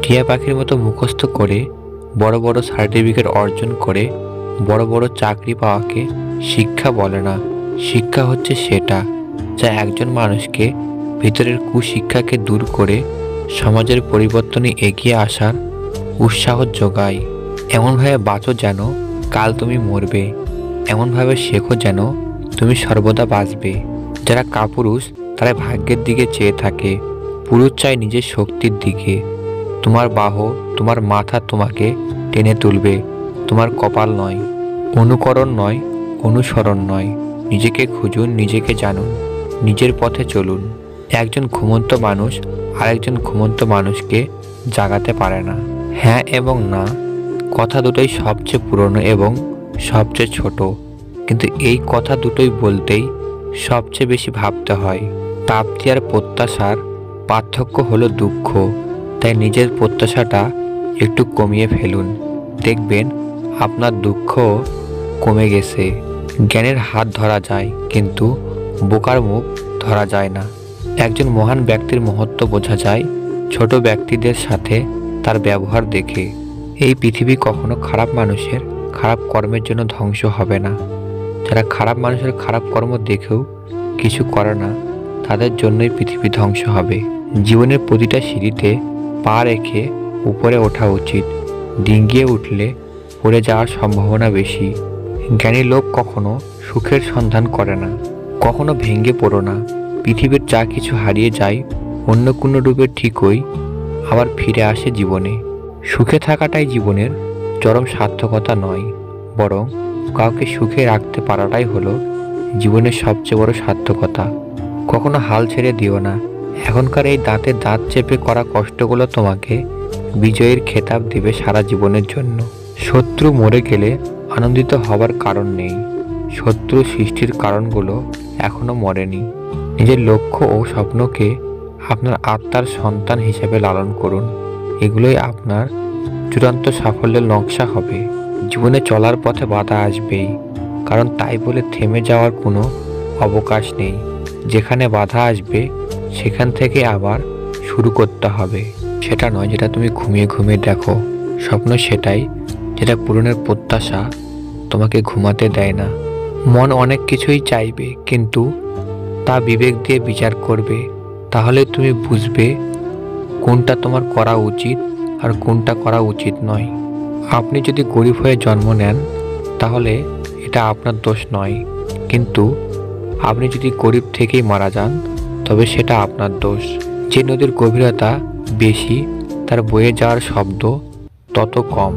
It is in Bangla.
টিয়া পাখির মতো মুখস্থ করে বড় বড় সার্টিফিকেট অর্জন করে বড় বড় চাকরি পাওয়াকে শিক্ষা বলে না। শিক্ষা হচ্ছে সেটা যা একজন মানুষকে ভিতরের কুশিক্ষাকে দূর করে সমাজের পরিবর্তনে এগিয়ে আসার উৎসাহ যোগায়। এমনভাবে বাঁচো যেন কাল তুমি মরবে, এমনভাবে শেখো যেন তুমি সর্বদা বাঁচবে। যারা কাপুরুষ তারা ভাগ্যের দিকে চেয়ে থাকে, পুরুষ চায় নিজের শক্তির দিকে। তোমার বাহু, তোমার মাথা তোমাকে টেনে তুলবে, তোমার কপাল নয়। অনুকরণ নয়, অনুসরণ নয়, নিজেকে খুঁজুন, নিজেকে জানুন, নিজের পথে চলুন। একজন ঘুমন্ত মানুষ আরেকজন ঘুমন্ত মানুষকে জাগাতে পারে না। হ্যাঁ এবং না কথা দুটোই সবচেয়ে পুরনো এবং সবচেয়ে ছোট, কিন্তু এই কথা দুটোই বলতেই সবচেয়ে বেশি ভাবতে হয়। প্রাপ্তি আর প্রত্যাশার পার্থক্য হলো দুঃখ, তাই নিজের প্রত্যাশাটা একটু কমিয়ে ফেলুন, দেখবেন আপনার দুঃখ কমে গেছে। জ্ঞানের হাত ধরা যায় কিন্তু বোকার মুখ ধরা যায় না। একজন মহান ব্যক্তির মহত্ব বোঝা যায় ছোট ব্যক্তিদের সাথে তার ব্যবহার দেখে। এই পৃথিবী কখনো খারাপ মানুষের খারাপ কর্মের জন্য ধ্বংস হবে না। যারা খারাপ মানুষের খারাপ কর্ম দেখেও কিছু করে না, তাদের জন্যই পৃথিবী ধ্বংস হবে। জীবনের প্রতিটা সিঁড়িতে পা রেখে উপরে ওঠা উচিত, ডিঙ্গিয়ে উঠলে পড়ে যাওয়ার সম্ভাবনা বেশি। জ্ঞানী লোক কখনো সুখের সন্ধান করে না। কখনো ভেঙে পড়ো না, পৃথিবীর যা কিছু হারিয়ে যায় অন্য কোনো রূপে ঠিকই আবার ফিরে আসে জীবনে। সুখে থাকাটাই জীবনের চরম সার্থকতা নয়, বরং কাউকে সুখে রাখতে পারাটাই হলো জীবনের সবচেয়ে বড় সার্থকতা। কখনো হাল ছেড়ে দিও না। এখনকার এই দাঁতে দাঁত চেপে করা কষ্টগুলো তোমাকে বিজয়ের খেতাব দেবে সারা জীবনের জন্য। শত্রু মরে গেলে আনন্দিত হবার কারণ নেই, শত্রু সৃষ্টির কারণগুলো এখনো মরেনি। নিজের লক্ষ্য ও স্বপ্নকে আপনার আত্মার সন্তান হিসেবে লালন করুন, এগুলোই আপনার চূড়ান্ত সাফল্যের নকশা হবে। জীবনে চলার পথে বাধা আসবেই, কারণ তাই বলে থেমে যাওয়ার কোনো অবকাশ নেই। যেখানে বাধা আসবে সেখান থেকে আবার শুরু করতে হবে। সেটা নয় যেটা তুমি ঘুমিয়ে ঘুমিয়ে দেখো, স্বপ্ন সেটাই যেটা পূরণের প্রত্যাশা তোমাকে ঘুমাতে দেয় না। মন অনেক কিছুই চাইবে, কিন্তু তা বিবেক দিয়ে বিচার করবে, তাহলে তুমি বুঝবে কোনটা তোমার করা উচিত আর কোনটা করা উচিত নয়। আপনি যদি গরিব হয়ে জন্ম নেন তাহলে এটা আপনার দোষ নয়, কিন্তু আপনি যদি গরিব থেকেই মারা যান তবে সেটা আপনার দোষ। যে নদীর গভীরতা বেশি তার বয়ে যাওয়ার শব্দ তত কম।